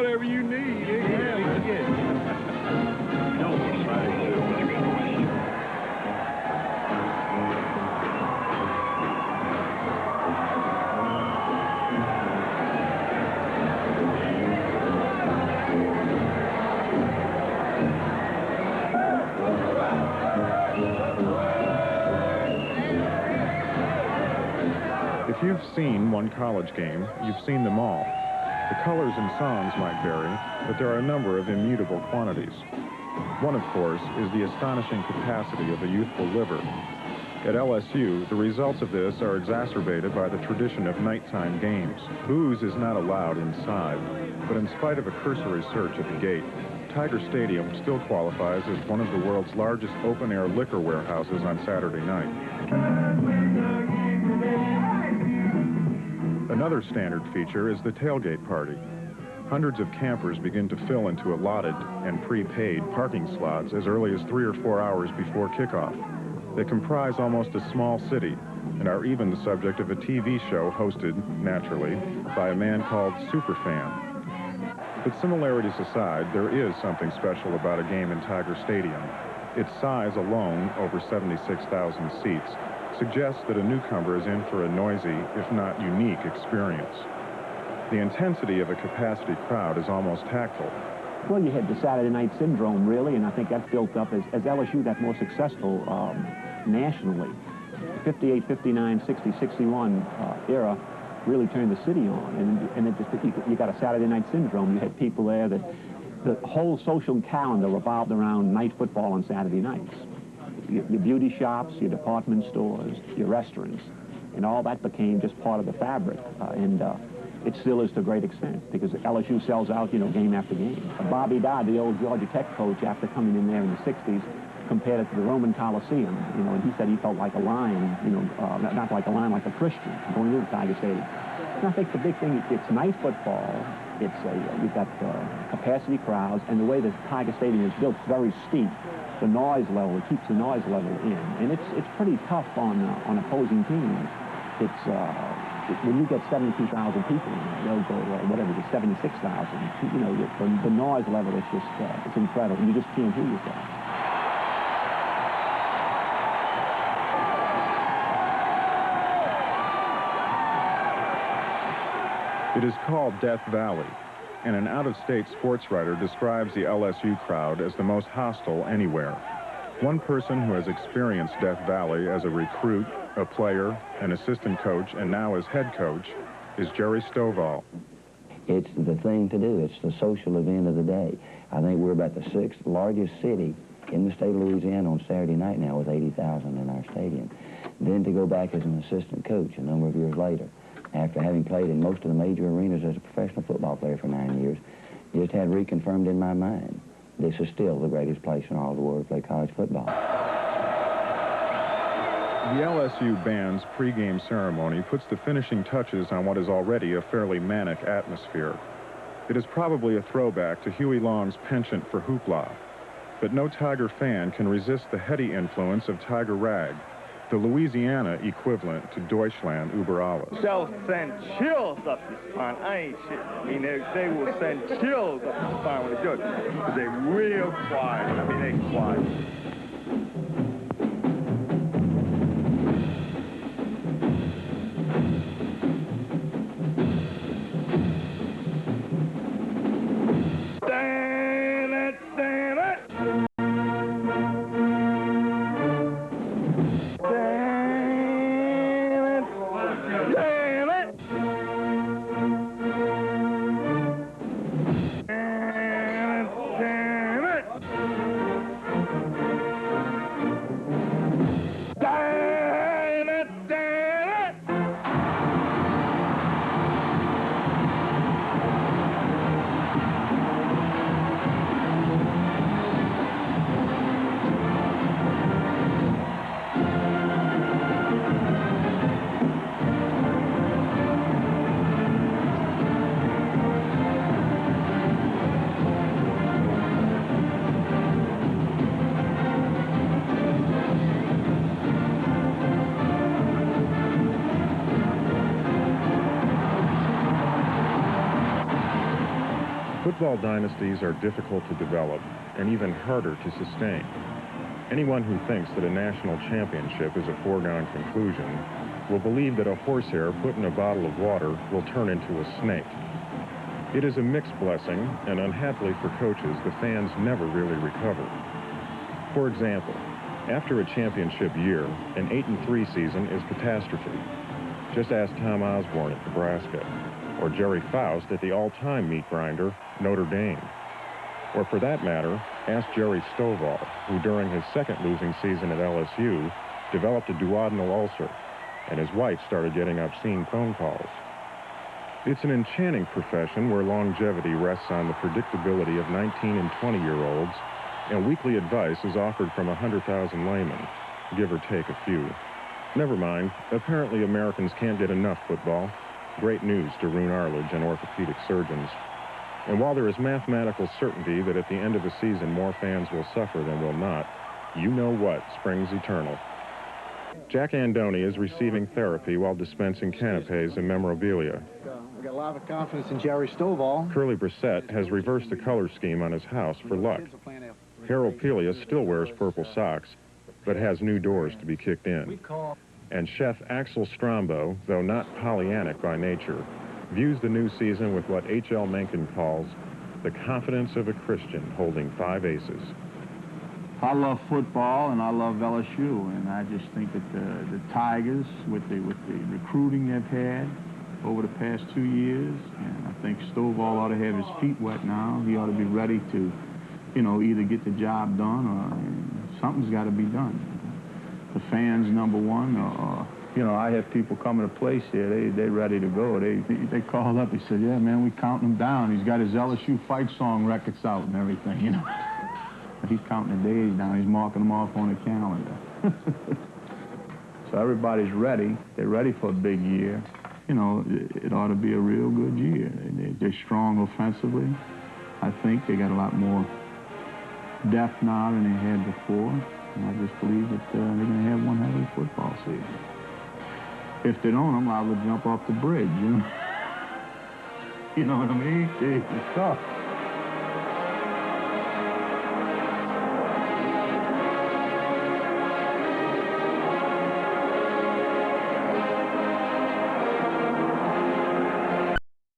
whatever you need. Yeah, we get it. If you've seen one college game, you've seen them all. The colors and songs might vary, but there are a number of immutable quantities. One, of course, is the astonishing capacity of a youthful liver. At LSU, the results of this are exacerbated by the tradition of nighttime games. Booze is not allowed inside, but in spite of a cursory search at the gate, Tiger Stadium still qualifies as one of the world's largest open-air liquor warehouses on Saturday night. Another standard feature is the tailgate party. Hundreds of campers begin to fill into allotted and prepaid parking slots as early as 3 or 4 hours before kickoff. They comprise almost a small city and are even the subject of a TV show hosted, naturally, by a man called Superfan. But similarities aside, there is something special about a game in Tiger Stadium. Its size alone, over 76,000 seats, suggests that a newcomer is in for a noisy, if not unique, experience. The intensity of a capacity crowd is almost tactful. Well, you had the Saturday night syndrome, really, and I think that's built up as LSU got more successful nationally. The 58, 59, 60, 61 era really turned the city on, and it just, you got a Saturday night syndrome. You had people there that the whole social calendar revolved around night football on Saturday nights. Your beauty shops, your department stores, your restaurants, and all that became just part of the fabric, and it still is to a great extent, because LSU sells out, you know, game after game. Bobby Dodd, the old Georgia Tech coach, after coming in there in the 60s, compared it to the Roman Coliseum, you know, and he said he felt like a lion, you know, not like a lion, like a Christian, going into Tiger Stadium. And I think the big thing, it's night football, you've got capacity crowds, and the way the Tiger Stadium is built, it's very steep. The noise level, it keeps the noise level in, and it's pretty tough on opposing teams. When you get 72,000 people in there, they'll go, whatever it is, 76,000, you know, the noise level is just, it's incredible. You just can't hear yourself. It is called Death Valley, and an out-of-state sports writer describes the LSU crowd as the most hostile anywhere. One person who has experienced Death Valley as a recruit, a player, an assistant coach, and now as head coach, is Jerry Stovall. It's the thing to do. It's the social event of the day. I think we're about the 6th largest city in the state of Louisiana on Saturday night now with 80,000 in our stadium. Then to go back as an assistant coach a number of years later, after having played in most of the major arenas as a professional football player for 9 years, just had reconfirmed in my mind, this is still the greatest place in all the world to play college football. The LSU band's pregame ceremony puts the finishing touches on what is already a fairly manic atmosphere. It is probably a throwback to Huey Long's penchant for hoopla, but no Tiger fan can resist the heady influence of Tiger Rag, the Louisiana equivalent to Deutschland über alles. They'll send chills up your spine. I ain't shit. I mean, they will send chills up your spine when they do it. Because they're real quiet. I mean, they're quiet. Football dynasties are difficult to develop and even harder to sustain. Anyone who thinks that a national championship is a foregone conclusion will believe that a horsehair put in a bottle of water will turn into a snake. It is a mixed blessing, and unhappily for coaches, the fans never really recover. For example, after a championship year, an 8-3 season is catastrophe. Just ask Tom Osborne at Nebraska, or Jerry Faust at the all-time meat grinder, Notre Dame. Or for that matter, ask Jerry Stovall, who during his second losing season at LSU developed a duodenal ulcer, and his wife started getting obscene phone calls. It's an enchanting profession where longevity rests on the predictability of 19 and 20-year-olds, and weekly advice is offered from 100,000 laymen, give or take a few. Never mind, apparently Americans can't get enough football. Great news to Roone Arledge and orthopedic surgeons. And while there is mathematical certainty that at the end of the season more fans will suffer than will not, you know what springs eternal. Jack Andoni is receiving therapy while dispensing canapes and memorabilia. We got a lot of confidence in Jerry Stovall. Curly Brissett has reversed the color scheme on his house for luck. Harold Pelias still wears purple socks, but has new doors to be kicked in. And Chef Axel Strombo, though not Pollyannic by nature, views the new season with what H.L. Mencken calls the confidence of a Christian holding 5 aces. I love football and I love LSU, and I just think that the Tigers, with the recruiting they've had over the past 2 years, and I think Stovall ought to have his feet wet now. He ought to be ready to, you know, either get the job done or something's got to be done. The fans, number one, you know, I have people coming to place here, they're ready to go. They called up, he said, yeah, man, we counting him down. He's got his LSU fight song records out and everything, you know. He's counting the days down. He's marking them off on the calendar. So everybody's ready. They're ready for a big year. You know, it ought to be a real good year. They're strong offensively. I think they got a lot more depth now than they had before. And I just believe that they're going to have one hell of a football season. If they don't, I'm liable to jump off the bridge, you know? You know what I mean? It's tough.